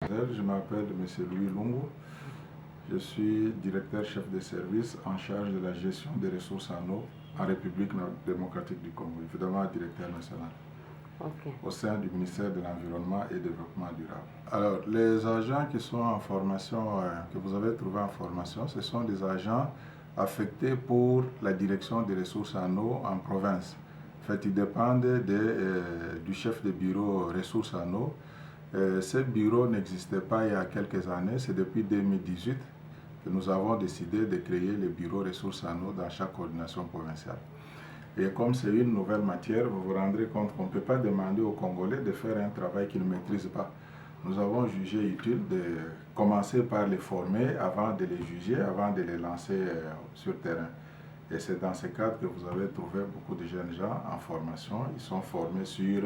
Je m'appelle M. Louis Lungu. Je suis directeur chef de service en charge de la gestion des ressources en eau en République démocratique du Congo, évidemment directeur national, au sein du ministère de l'Environnement et du Développement durable. Alors, les agents qui sont en formation, que vous avez trouvés en formation, ce sont des agents affectés pour la direction des ressources en eau en province. En fait, ils dépendent du chef de bureau ressources en eau. Ce bureau n'existait pas il y a quelques années, c'est depuis 2018 que nous avons décidé de créer le bureau ressources en eau dans chaque coordination provinciale. Et comme c'est une nouvelle matière, vous vous rendrez compte qu'on ne peut pas demander aux Congolais de faire un travail qu'ils ne maîtrisent pas. Nous avons jugé utile de commencer par les former avant de les juger, avant de les lancer sur terrain. Et c'est dans ce cadre que vous avez trouvé beaucoup de jeunes gens en formation. Ils sont formés sur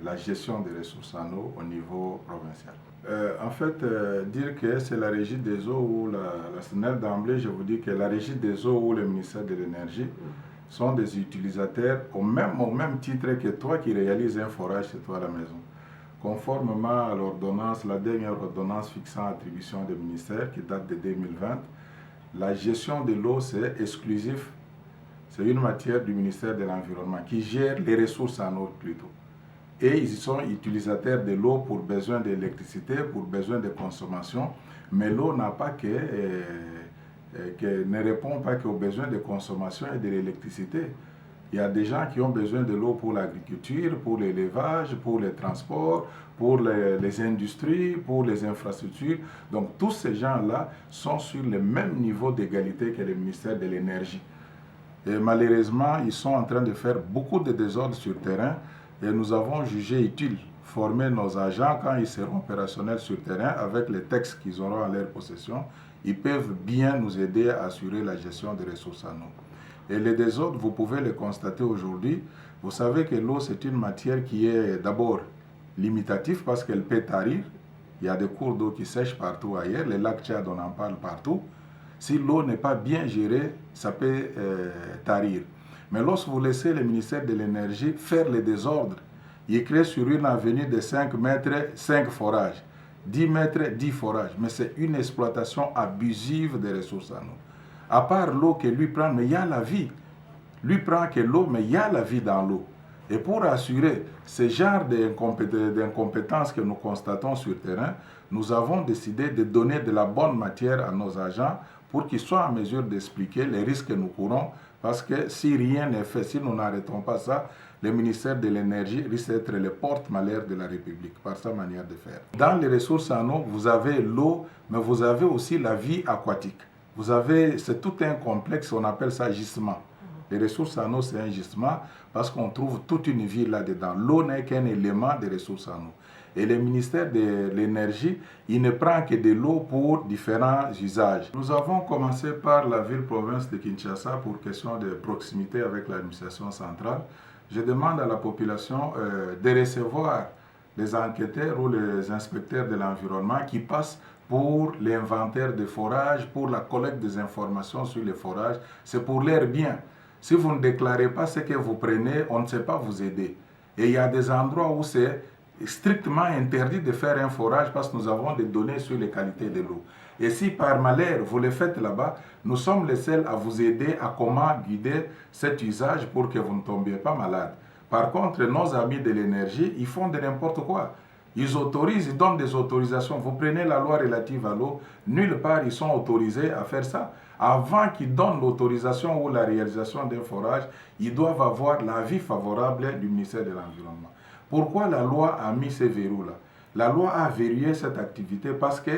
la gestion des ressources en eau au niveau provincial. Dire que c'est la régie des eaux ou la SNEL, d'emblée, je vous dis que la régie des eaux ou le ministère de l'énergie sont des utilisateurs au même titre que toi qui réalises un forage chez toi à la maison. Conformément à l'ordonnance, la dernière ordonnance fixant l'attribution des ministères qui date de 2020, la gestion de l'eau c'est exclusif, c'est une matière du ministère de l'Environnement qui gère les ressources en eau plutôt. Et ils sont utilisateurs de l'eau pour besoin d'électricité, pour besoin de consommation, mais l'eau n'a pas ne répond pas qu'aux besoins de consommation et de l'électricité. Il y a des gens qui ont besoin de l'eau pour l'agriculture, pour l'élevage, pour les transports, pour les industries, pour les infrastructures. Donc tous ces gens-là sont sur le même niveau d'égalité que le ministère de l'Énergie. Et malheureusement, ils sont en train de faire beaucoup de désordres sur le terrain. Et nous avons jugé utile former nos agents quand ils seront opérationnels sur le terrain avec les textes qu'ils auront en leur possession. Ils peuvent bien nous aider à assurer la gestion des ressources en eau. Et les désordres, vous pouvez les constater aujourd'hui. Vous savez que l'eau, c'est une matière qui est d'abord limitative parce qu'elle peut tarir. Il y a des cours d'eau qui sèchent partout ailleurs. Les lacs Tchad, on en parle partout. Si l'eau n'est pas bien gérée, ça peut tarir. Mais lorsque vous laissez le ministère de l'Énergie faire les désordres, il crée sur une avenue de 5 mètres 5 forages, 10 mètres 10 forages. Mais c'est une exploitation abusive des ressources en eau. À part l'eau que lui prend, mais il y a la vie. Lui prend que l'eau, mais il y a la vie dans l'eau. Et pour assurer ce genre d'incompétence que nous constatons sur le terrain, nous avons décidé de donner de la bonne matière à nos agents pour qu'ils soient en mesure d'expliquer les risques que nous courons. Parce que si rien n'est fait, si nous n'arrêtons pas ça, le ministère de l'Énergie risque d'être le porte-malheur de la République par sa manière de faire. Dans les ressources en eau, vous avez l'eau, mais vous avez aussi la vie aquatique. C'est tout un complexe, on appelle ça gisement. Les ressources en eau, c'est un gisement parce qu'on trouve toute une vie là-dedans. L'eau n'est qu'un élément des ressources en eau. Et le ministère de l'Énergie, il ne prend que de l'eau pour différents usages. Nous avons commencé par la ville-province de Kinshasa pour question de proximité avec l'administration centrale. Je demande à la population de recevoir les enquêteurs ou les inspecteurs de l'environnement qui passent pour l'inventaire des forages, pour la collecte des informations sur les forages. C'est pour leur bien. Si vous ne déclarez pas ce que vous prenez, on ne sait pas vous aider. Et il y a des endroits où c'est strictement interdit de faire un forage parce que nous avons des données sur les qualités de l'eau. Et si par malheur vous le faites là-bas, nous sommes les seuls à vous aider à comment guider cet usage pour que vous ne tombiez pas malade. Par contre, nos amis de l'énergie, ils font de n'importe quoi. Ils autorisent, ils donnent des autorisations. Vous prenez la loi relative à l'eau, nulle part ils sont autorisés à faire ça. Avant qu'ils donnent l'autorisation ou la réalisation d'un forage, ils doivent avoir l'avis favorable du ministère de l'Environnement. Pourquoi la loi a mis ces verrous-là? La loi a verrouillé cette activité parce que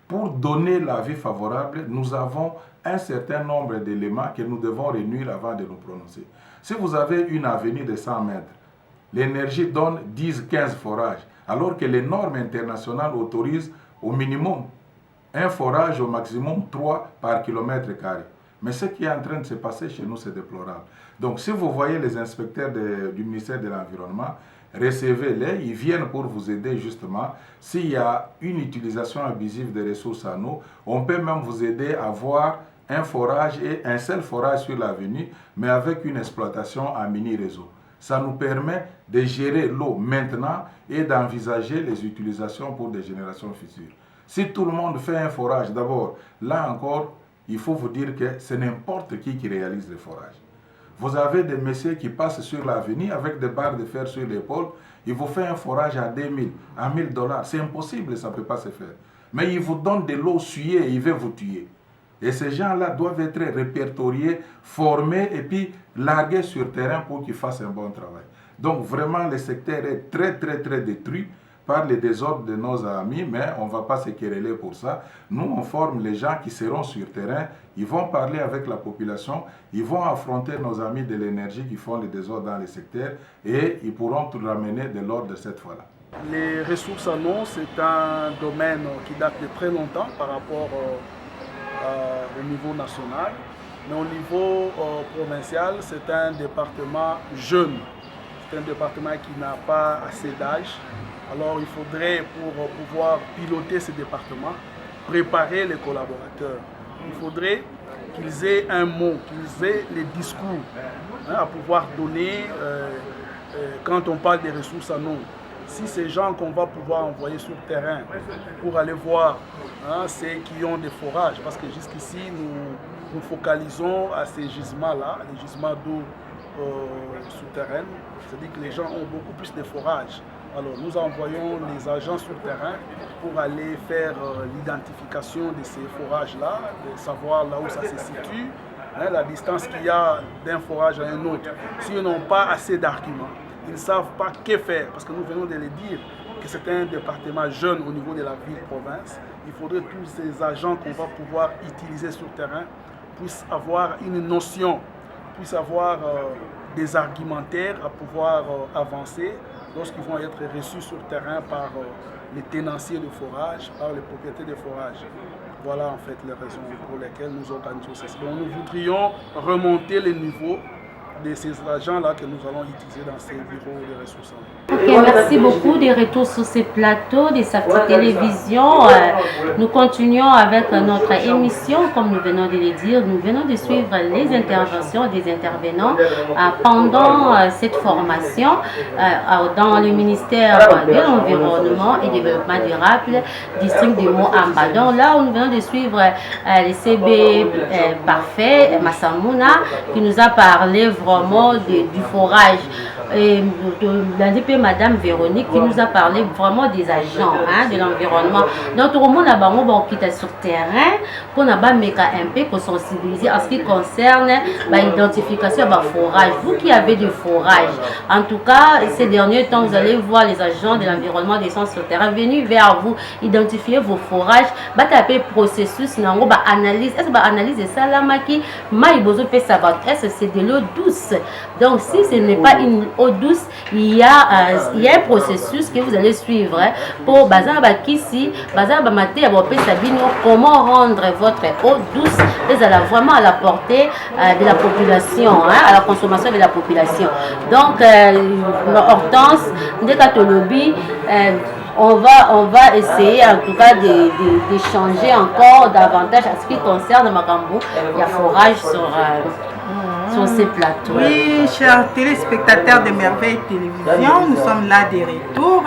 pour donner l'avis favorable, nous avons un certain nombre d'éléments que nous devons réunir avant de nous prononcer. Si vous avez une avenue de 100 mètres, l'énergie donne 10-15 forages, alors que les normes internationales autorisent au minimum un forage au maximum 3 par kilomètre carré. Mais ce qui est en train de se passer chez nous, c'est déplorable. Donc si vous voyez les inspecteurs du ministère de l'Environnement, recevez-les, ils viennent pour vous aider justement. S'il y a une utilisation abusive des ressources en eau, on peut même vous aider à avoir un forage et un seul forage sur l'avenue, mais avec une exploitation à mini-réseau. Ça nous permet de gérer l'eau maintenant et d'envisager les utilisations pour des générations futures. Si tout le monde fait un forage, d'abord, là encore, il faut vous dire que c'est n'importe qui réalise le forage. Vous avez des messieurs qui passent sur l'avenue avec des barres de fer sur l'épaule, ils vous font un forage à 2000, à $1000. C'est impossible, ça ne peut pas se faire. Mais ils vous donnent de l'eau souillée et ils veulent vous tuer. Et ces gens-là doivent être répertoriés, formés et puis largués sur terrain pour qu'ils fassent un bon travail. Donc vraiment, le secteur est très détruit par les désordres de nos amis, mais on ne va pas se quereller pour ça. Nous, on forme les gens qui seront sur terrain, ils vont parler avec la population, ils vont affronter nos amis de l'énergie qui font les désordres dans les secteurs et ils pourront tout ramener de l'ordre de cette fois-là. Les ressources en eau, c'est un domaine qui date de très longtemps par rapport au niveau national, mais au niveau provincial, c'est un département jeune. C'est un département qui n'a pas assez d'âge. Alors il faudrait, pour pouvoir piloter ce département, préparer les collaborateurs. Il faudrait qu'ils aient un mot, qu'ils aient les discours à pouvoir donner quand on parle des ressources en eau. Si ces gens qu'on va pouvoir envoyer sur le terrain pour aller voir ceux qui ont des forages, parce que jusqu'ici nous focalisons à ces gisements-là, les gisements d'eau souterraine, c'est-à-dire que les gens ont beaucoup plus de forages. Alors nous envoyons les agents sur le terrain pour aller faire l'identification de ces forages-là, de savoir là où ça se situe, la distance qu'il y a d'un forage à un autre. S'ils n'ont pas assez d'arguments, ils ne savent pas que faire, parce que nous venons de le dire, que c'est un département jeune au niveau de la ville-province. Il faudrait que tous ces agents qu'on va pouvoir utiliser sur le terrain puissent avoir une notion, puissent avoir des argumentaires à pouvoir avancer lorsqu'ils vont être reçus sur le terrain par les tenanciers de forage, par les propriétaires de forage. Voilà en fait les raisons pour lesquelles nous organisons ça. Donc nous voudrions remonter les niveaux de ces agents-là que nous allons utiliser dans ces bureaux de ressources. Ok, merci beaucoup des retours sur ces plateaux de Safety Télévision. Nous continuons avec notre émission, comme nous venons de le dire. Nous venons de suivre les interventions des intervenants pendant cette formation dans le ministère de l'Environnement et du Développement durable, district du Mont-Amba. Donc là, nous venons de suivre le CB Parfait, Massamouna, qui nous a parlé vraiment du forage. Et de Madame Véronique qui nous a parlé vraiment des agents de l'environnement. Donc tout le monde a quitté sur terrain pour un peu pour sensibiliser en ce qui concerne l'identification du forage. Vous qui avez du forage, en tout cas ces derniers temps, vous allez voir les agents de l'environnement descendre sur terrain venir vers vous, identifier vos forages, taper processus, analyse. Est-ce que analyse ça là qui est-ce que c'est de l'eau douce? Donc si ce n'est pas une eau douce, il y a un processus que vous allez suivre pour comment rendre votre eau douce et vraiment à la portée de la population, à la consommation de la population. Donc Hortense, on va essayer en tout cas d'échanger encore davantage à ce qui concerne Makambo, il y a forage sur ces plateaux. Oui, chers téléspectateurs de Merveille Télévision, nous sommes là de retour.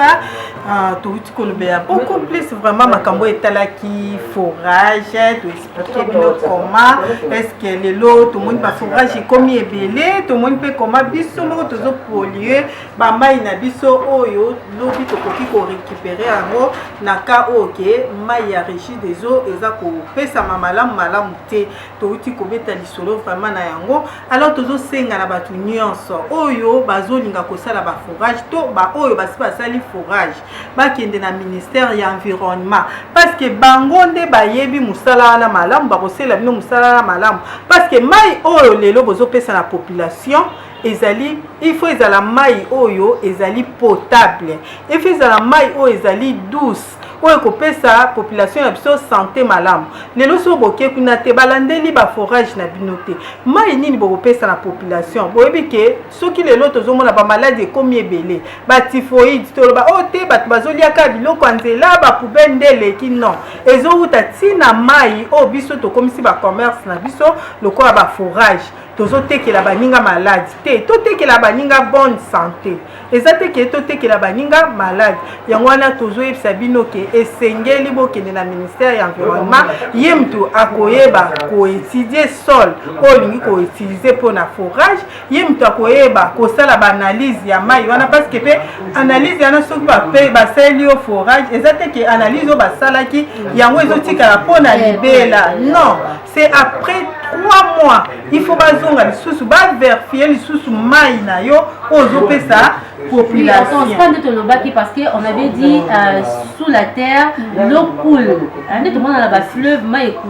Beaucoup plus vraiment Makambo est là qui forage, de expliquer comment est-ce que les lots, tout le monde va forage comme il est belé, tout le monde peut comment biso mo tozo polluer, bamba ina biso oyo lobi to ko récupérer en naka OK, mai ya régie des eaux eza ko pesa malamu te to uti ko beta lisolo vraiment na yango. Alors tozo senga na batu nyonso oyo bazolinga ko sala ba forage to ba oyo basi basali forage bakende na ministère ya environnement parce que bango nde bayebi musala la malamu bakosela bino musala la malamu parce que mai oyo lelo bozo pesa na population ezali il faut ezala mai oyo ezali potable il faut ezala mai oyo ezali douce oyo kopesa population ya biso santé malamu lelo so boke kuna te balandeli ba forage na bino te mai nini bokopesa na population boyebi ke soki lelo tozomona ba maladie komi ebele ba typhoïde to ba ote bat bazoliaka biloko nzela ba poubelle ndele ki non ezouta tina mai o biso to komisi ba commerce na biso lokola ba forage tozotekela baninga malade te totekela baninga bonne santé eza te ke totekela baninga malade yango wana tozoyebisa bino ke esengeli bokende na ministère ya environnement ye mutu akoyeba koétudie sol oyo olingi koutilize mpona forage ye mutu akoyeba kosala baanalyse ya mai wana parce que mpe analyse yana soki basali yo forage eza te ke analyse oyo basalaki yango ezotikala mpona libela non c'est après 3 mois il faut bazonga lisusu bavérifier lisusu mai na yo ozopesa population. Oui, on se prend parce qu'on avait dit sous la terre, l'eau coule. Tout le monde a la fleuve,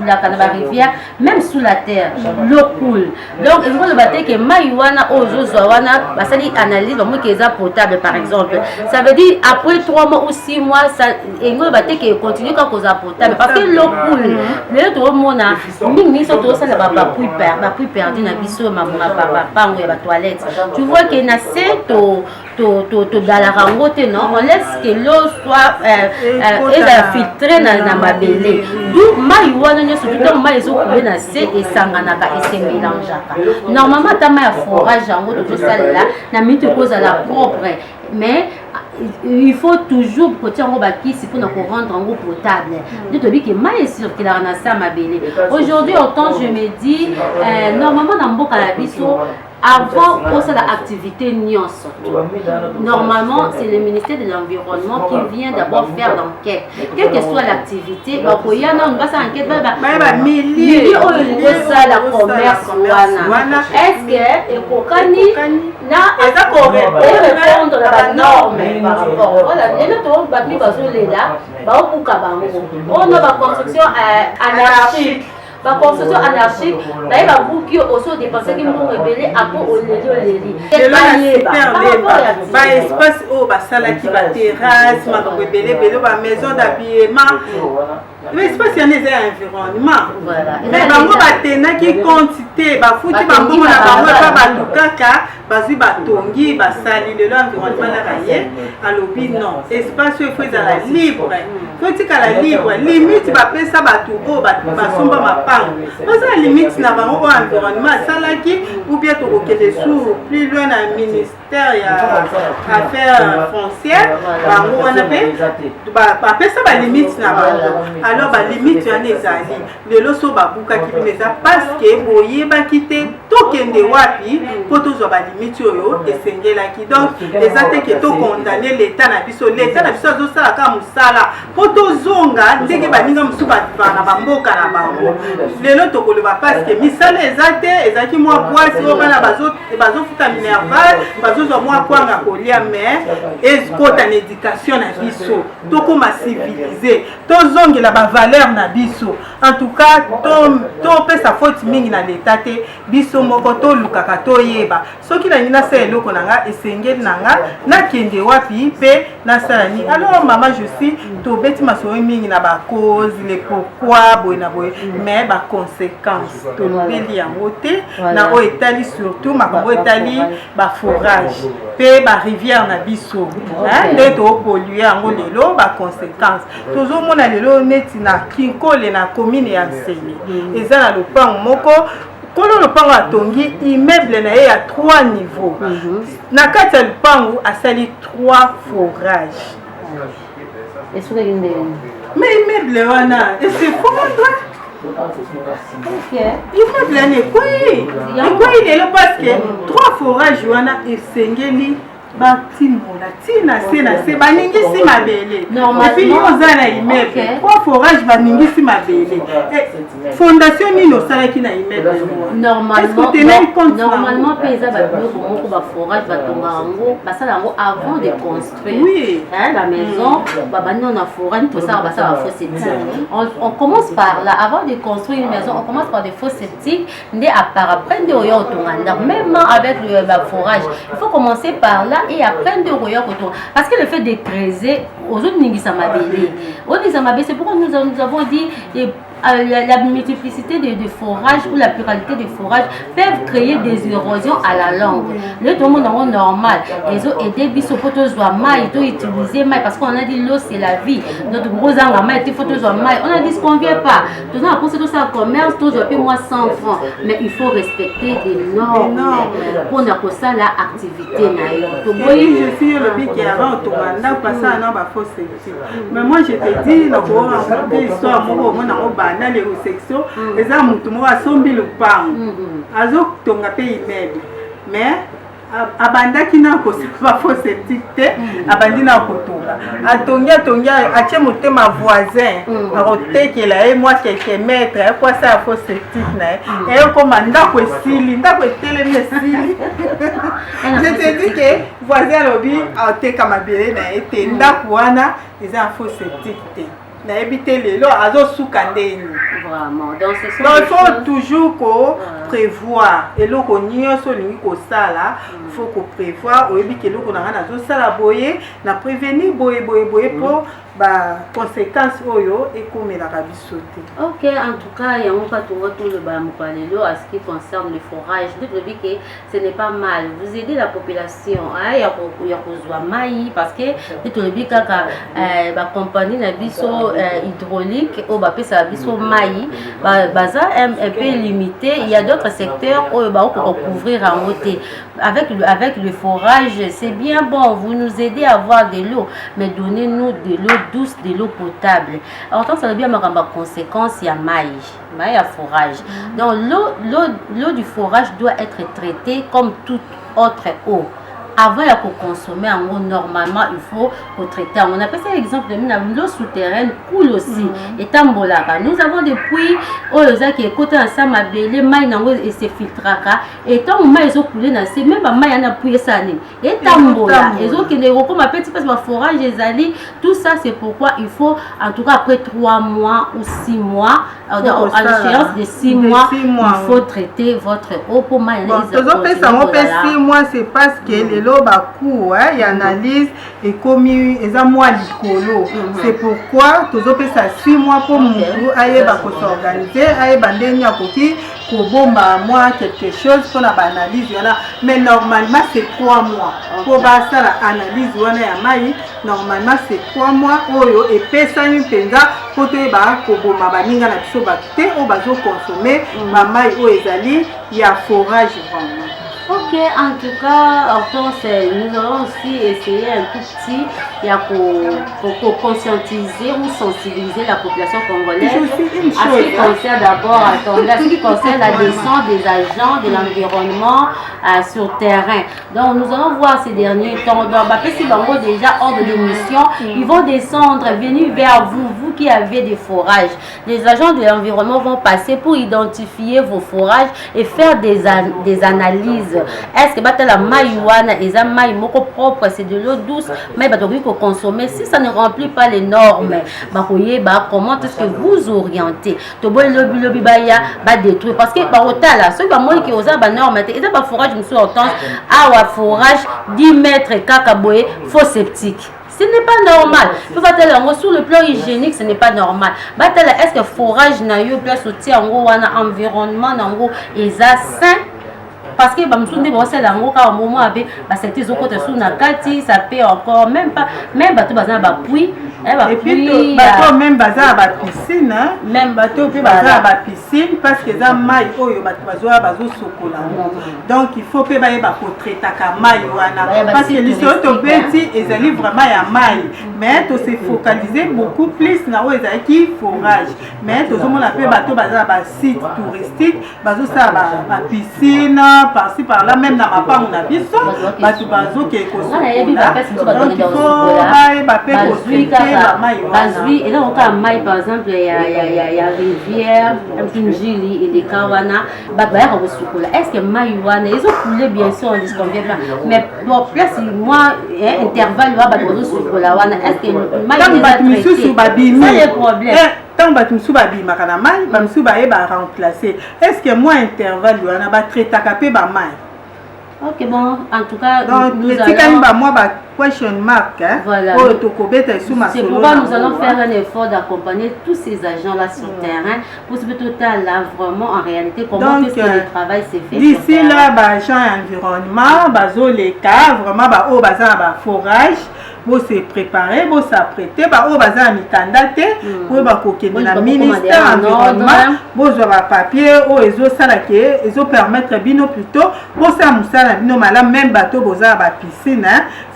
la rivière, même sous la terre, l'eau coule. Donc, il faut le battre que maïwana, ozozowana, ça dit analyse, vraiment qu'ils sont potable par exemple. Ça veut dire après 3 mois ou 6 mois, il faut le battre qu'ils continuent quand ils sont potable. Parce que l'eau coule. Le monde a, ça n'a pas pu perdre na biso ma pango et ma toilette. Tu vois qu'il y a non, on laisse que l'eau soit filtrée dans ma belle. D'où maïwana surtout maïs au na se et sanganaka et se mélangeaka. Normalement ta maïs forage en haut de ça là, na mis te pose à la propre. Mais il faut toujours porter en baki si pour nous rendre en eau potable. Je te dis que maïs sur qu'il a ça ma belle. Aujourd'hui autant je me dis normalement dans mon cannabis avant pour cette activité NIOS, normalement c'est le ministère de l'Environnement qui vient d'abord faire l'enquête. Quelle que soit l'activité, il y a une enquête, il y a la commerce. Est-ce que répondre à la norme par rapport voilà, on a la construction anarchique. La construction anarchique, il va beaucoup aussi dépenser qui vont révéler à quoi au lieu espace où basala qui va terrasse, ma maison d'habillement. Mais c'est pas si on est environnement. Mais bango batena qui quantité, ba fouti bango na bango pa batukaka, bazi batongi, basali le environnement la raye, alobi non. Espace il faut la libre. Faut que la libre, limite ba pesa batu o basomba mapango. Parce que limite na bango environnement salaki ou bien to kokele sous plus loin na ministère ya affaires foncières, bango wana pe ba pesa ba limite na bango. Alors ba limite ya nezali lelo so babuka kibineza parce que boyeba kite tokende wapi po tozwa ba limite oyo esengelaki donc ezate ke to condamner l'état na biso zo sala ka musala po tozonga ndenge baninga musu bana bamboka na bango lelo tokoloba parce que misala ezate ezaki mwa poisi o bana bazo futa minerval bazozwa mwa kwanga kolia mais ezikota na éducation na biso tokoma civiliser tozongela ba valeur na biso en tout cas to pesa faute mingi na l'état te biso moko to lukaka to yeba soki na nina sa eloko nanga esengeli nanga na kende wapi pe na salani alors maman je suis to beti masoyi mingi na ba cause les pourquoi boy na boy mais ba conséquences to lobeli yango te na o etali surtout makambo etali ba forage pe ba rivière na biso nde to polluer yango lelo ba conséquences tozo mona lelo neti na kinkole na commune ya Nsele eza na lopango moko kolo lopango atongi immeuble na ye ya 3 niveaux na kati ya lopango asali 3 forages mais immeuble wana esefondre immeuble wana ekweyi lelo parce que 3 forages wana esengeli batimola tina se baningisi mabele epi oza na immeuble kwa forage baningisi mabele fondation nini osalaki na immeuble normalement mpe eza babiloko moko baforage batonga yango basala yango avant de construire la maison babandi na forage tosala basala bafaux septique on commence par là avant de construire une maison on commence par des faux septiques nde après nde oyo otonga ndako même avec le forage il faut commencer par là et après de royaume parce que le fait de creuser aux autres ningisa mabele c'est pourquoi nous avons dit la multiplicité de forages ou la pluralité des forages peuvent créer des érosions à la langue. Le tout le monde est normal. Ils ont aidé biso pour tous maï, ils ont utilisé maï parce qu'on a dit l'eau c'est la vie. Notre gros anga maï, il faut tous maï. On a dit ce qu'on vient pas. Tout ça pour tout ça commerce, tous payer moi 100 francs. Mais il faut respecter les normes pour ne pas ça la activité oui, je suis le big qui avant au Touranda, passé un an à faux sexy. Mais moi je te dis, nous avons rencontré l'histoire, moi on a banal les sections, les hommes tout le monde a sombi le pain. Azo tonga pays immeuble. Mais abandaki na kosa faux sceptique abandi na kotonga atongia atie motema voisin akotekela moi quelques mètres quoi ça faux sceptique na et comme ndako esili ndako etelemi esili je te dis que voisin lobi ateka mabele na ete ndako wana eza faux sceptique te na ebité lelo azo sukandeni vraiment donc c'est ça. Il faut toujours qu'on prévoir et là qu'on y a sur l'unique au sala faut qu'on prévoit au début que là qu'on a un azo sala boyer na prévenir boyer pour bah conséquences oyo et comme la rabi sauter. Ok, en tout cas il y a un pas tout le bas moukalelo à ce qui concerne le forage. Donc je dis que ce n'est pas mal. Vous aidez la population il y a besoin maï parce que tout le but kaka ba compagnie na biso hydraulique au ba pesa biso maï baza un peu limité. Il y a d'autres secteurs où ba pour couvrir en côté avec le forage, c'est bien bon, vous nous aidez à avoir de l'eau, mais donnez-nous de l'eau douce, de l'eau potable. Alors, ça veut bien ma conséquence, il y a maïs, il y a forage. Donc, l'eau du forage doit être traitée comme toute autre eau. Avant de consommer en eau, normalement, il faut traiter. On appelle ça l'exemple de l'eau souterraine coule aussi. Et tambolaka. Nous avons des puits qui écoutent ensemble les mailles et se filtraka. Et tant que mailles ont coulé dans ces même mailles en appuyé ça. Et tambola. Et autres qui les comme appellent parce que forage les alliés. Tout ça c'est pourquoi il faut en tout cas après 3 mois ou 6 mois à l'échéance de 6 mois, il faut traiter votre eau pour mailles. Bon, 6 mois c'est parce que les bakou il analyse et comme ils ont moins likolo c'est pourquoi tous opé ça 6 mois pour nous aille ba ko s'organiser aille bandeni ya koki ko bomba moi quelque chose pour la analyse voilà mais normalement c'est 3 mois pour ba ça la analyse wana ya mai normalement c'est 3 mois oyo et pesa ni penza pour te ba ko bomba baninga na biso ba te o bazo consommer ba mai o ezali ya forage vraiment. Ok, en tout cas, nous allons aussi essayer un tout petit pour conscientiser ou sensibiliser la population congolaise à ce qui concerne d'abord à ce qui concerne la descente des agents de l'environnement sur terrain. Donc nous allons voir ces derniers temps, donc déjà hors de l'émission, ils vont descendre, venir vers vous qui avez des forages. Les agents de l'environnement vont passer pour identifier vos forages et faire des analyses. Est-ce que la maïwana et la maï moko propre, c'est de l'eau douce, mais qu'on consommer si ça ne remplit pas les normes, comment est-ce que vous orientez? To boy lobby ba détruire parce que là ceux qui ont des normes et ça forage nous entend forage 10 mètres kakaboé faux sceptique. Ce n'est pas normal. Sur le plan hygiénique, ce n'est pas normal. Est-ce que forage n'a eu place au environnement et ça sain? Parce que au moment ça peut encore même pas puis et puis même bazar à piscine même bateau puis bazar à piscine parce que ça maille oyo bazo sokola donc il faut que ba traiter ta maille wana parce que les autres petits ils allaient vraiment ya maille mais to se focaliser beaucoup plus na oyo qui forage mais tout le monde appelle bateau bazar à site touristique bazo ça ba piscine par-ci par-là même dans ma part on a vu ça bateau bazo qui est donc il faut et là on a maï par exemple il y a rivière une gili et des kawana est-ce que maïwana ils ont coulé bien sûr on dit qu'on vient mais bon place moi intervalle est-ce que maï ça les problèmes tant que babi makana mai bamsu bae ba remplacer est-ce que moi intervalle wana ba traiter capé ba mai. Ok bon en tout cas donc nous allons moi ba question mark. Voilà. C'est pourquoi nous allons faire un effort d'accompagner tous ces agents-là sur le terrain pour ce total-là, vraiment, en réalité, comment est-ce que le travail s'est fait. D'ici là, agent environnement, les cas, vraiment, forage. Vous se préparer, vous s'apprêter, vous bazar mitandate, vous bakokende na ministère environnement, vous avez papier, ils permettre bino plutôt, vous ça musala bino malam même bateau vous avez piscine,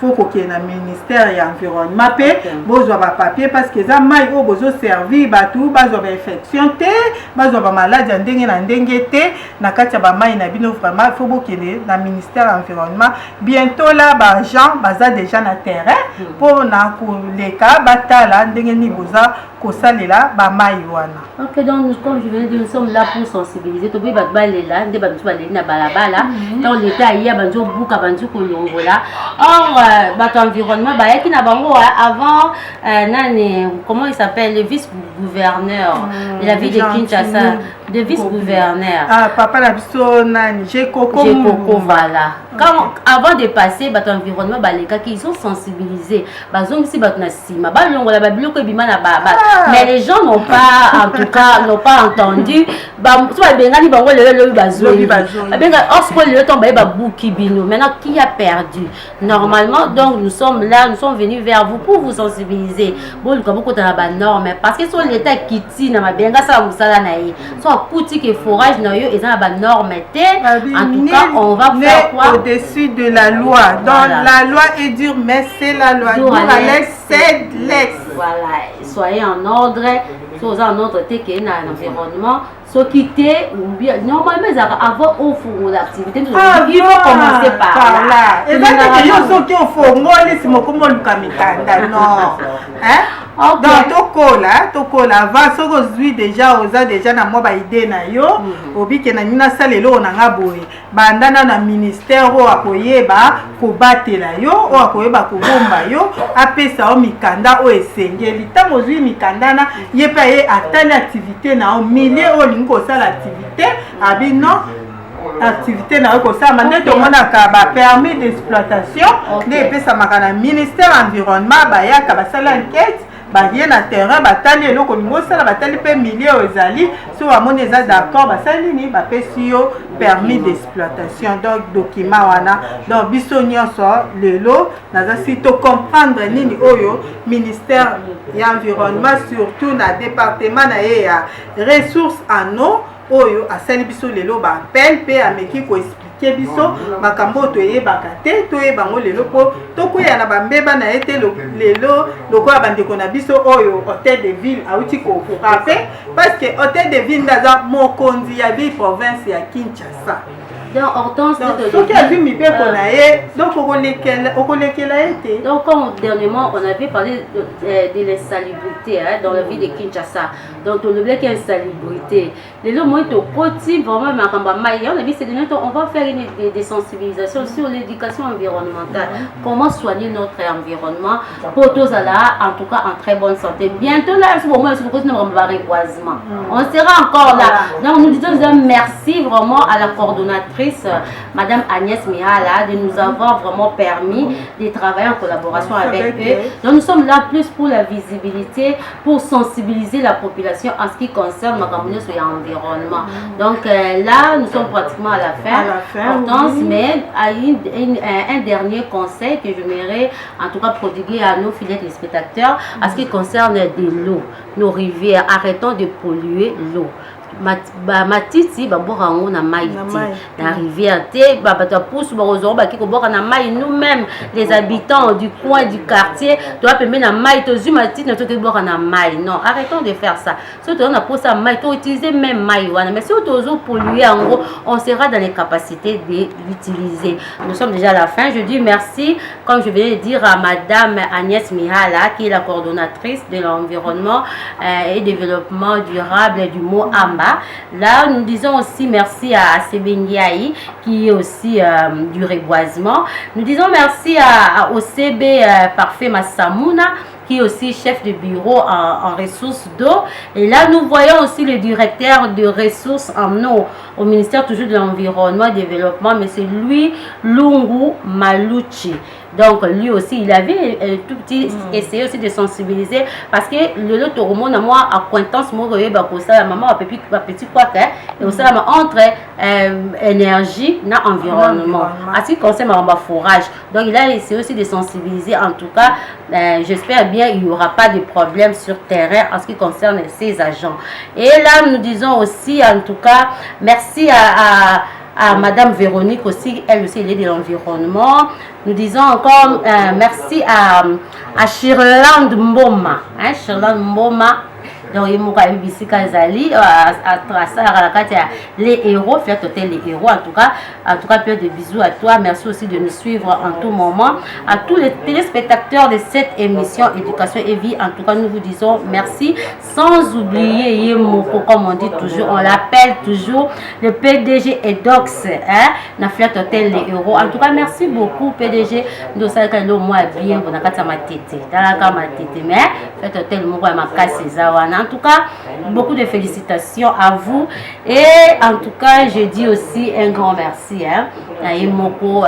faut kokende na ministère environnement pe, vous avez papier parce que ça mai au besoin servir bateau, vous avez infection té, vous avez maladie ndenge na ndenge té, na kati ba mai na bino vraiment faut kokende na ministère environnement. Bientôt là ba gens baza déjà na terrain. Pour na les cas batala ndenge ni boza kosalela ba maiwana. OK, donc comme je viens de dire, nous sommes là pour sensibiliser to bi balela nde bantu baleli na balabala donc l'état ya banjo buka banjo kolongola. Or bato environnement ba yaki na bango avant nani comment il s'appelle le vice-gouverneur de la ville de Kinshasa, le vice-gouverneur. Ah papa la biso nani Jekoko voilà. Quand avant de passer bato environnement ba les cas qui sont sensibilisés bazong si bato na sima ba longola ba biloko ebima na baba. Mais les gens n'ont pas, en tout cas, n'ont pas entendu. Maintenant, qui a perdu? Normalement, donc nous sommes là, nous sommes venus vers vous pour vous sensibiliser. Parce que sur l'État qui tient, en tout cas, on va faire quoi? Au-dessus de la loi. Donc la loi est dure, mais c'est la loi. C'est l'ex. Voilà, soyez en ordre, soyez en ordre, t'es qu'il y a un environnement, ce qui t'est ou bien normalement avant au four l'activité, il faut commencer par là. Et donc il y a faut moi laisse moi comment le kamikanda non, hein? Donc tokola va so aujourd'hui déjà oza déjà na moi ba idée na yo, obi ke na nina salelo na ngaboye, bandana na ministère o akoyeba ko batela yo o akoyeba ko bomba yo, apesa o mikanda o esengeli tango aujourd'hui mikanda na yepa ye atali activité na o milieu o lingo sala activité abi non activité na ko ça mande to mona ka ba permis d'exploitation ne pesa makana ministère environnement ba ya ka ba sala enquête ba na terrain batali eloko lingo sala batali pe milieu ezali so amone za d'accord ba sali ni ba pesi yo permis d'exploitation donc document wana donc biso nyonso lelo naza sito comprendre nini oyo ministère ya environnement surtout na département na ye ya ressources en eau oyo asali biso lelo ba appel pe ameki ko expliquer biso makambo toyebaka te toyebango lelo po tokoya na bambeba na ete lelo lokola bandeko na biso oyo hôtel de ville auti ko frappé parce que hôtel de ville ndaza mokonzi ya ville province ya Kinshasa. Donc, Hortense, donc comme dernièrement, on avait parlé de l'insalubrité dans la ville de Kinshasa. Donc, on oublie qu'il y a une salubrité. Les lots, moi, on a dit, on va faire des sensibilisations sur l'éducation environnementale. Comment soigner notre environnement pour tous là, en tout cas, en très bonne santé. Bientôt, là, on sera encore là. Donc, nous disons merci vraiment à la coordonnatrice Madame Agnès Mihala de nous avoir vraiment permis de travailler en collaboration avec eux. Donc nous sommes là plus pour la visibilité, pour sensibiliser la population en ce qui concerne l'environnement. Donc là, nous sommes pratiquement à la fin. Mais un dernier conseil que je m'aimerais en tout cas prodiguer à nos fidèles téléspectateurs en ce qui concerne de l'eau, nos rivières. Arrêtons de polluer l'eau. Matiti baborango na maïti na rivière te bato pousse barozo ba ki ko boka na mai nous-mêmes les habitants du coin du quartier doit permettre na mai to zu matiti na to ke boka na mai. Non, arrêtons de faire ça. Si on a posé mai to utiliser même mai wana, mais si on tozo polluer en gros, on sera dans les capacités de l'utiliser. Nous sommes déjà à la fin. Je dis merci comme je venais de dire à Madame Agnès Mihala qui est la coordonnatrice de l'environnement et développement durable du mot Amba. Là, nous disons aussi merci à Sebengiaï qui est aussi du reboisement. Nous disons merci au CB Parfait Massamouna qui est aussi chef de bureau en ressources d'eau. Et là, nous voyons aussi le directeur de ressources en eau au ministère toujours de l'Environnement et du Développement, M. Louis Lungu Maluchi. Donc lui aussi, il avait tout petit essayé aussi de sensibiliser parce que le lot au monde à moi acquaintance moi la maman a petit quoi et aussi entre énergie na environnement. À ce qui concerne ma forage. Donc il a essayé aussi de sensibiliser. En tout cas, j'espère bien il n'y aura pas de problème sur terrain en ce qui concerne ces agents. Et là, nous disons aussi, en tout cas, merci à Madame Véronique aussi, elle aussi, elle est de l'environnement. Nous disons encore merci à Shirland Mboma. Shirland Mboma. Donc, il m'a dit les héros, faire les héros. En tout cas, plein de bisous à toi. Merci aussi de nous suivre en tout moment. À tous les téléspectateurs de cette émission Éducation et Vie, en tout cas, nous vous disons merci. Sans oublier Yemoko, comme on dit toujours, on l'appelle toujours le PDG Edox. Na Flirt Hotel les héros. En tout cas, merci beaucoup, PDG. Nous savons moi bien, on a qu'à ma tête. Mais Flirt Hotel, moi, ma casse, en tout cas, beaucoup de félicitations à vous. Et en tout cas, je dis aussi un grand merci à Imoko,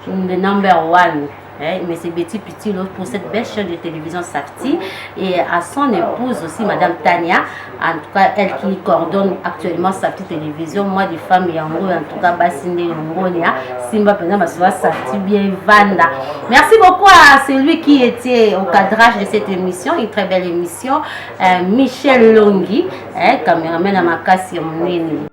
le number one. Mais c'est Betty Petit pour cette belle chaîne de télévision Safti et à son épouse aussi, Madame Tania, en tout cas elle qui coordonne actuellement Safti Télévision, moi des femmes Yango, en tout cas Bassinde Yangonia, Simba Pena Safti bien Vanda. Merci beaucoup à celui qui était au cadrage de cette émission, une très belle émission, Michel Longhi, caméraman à Makassi Moneni.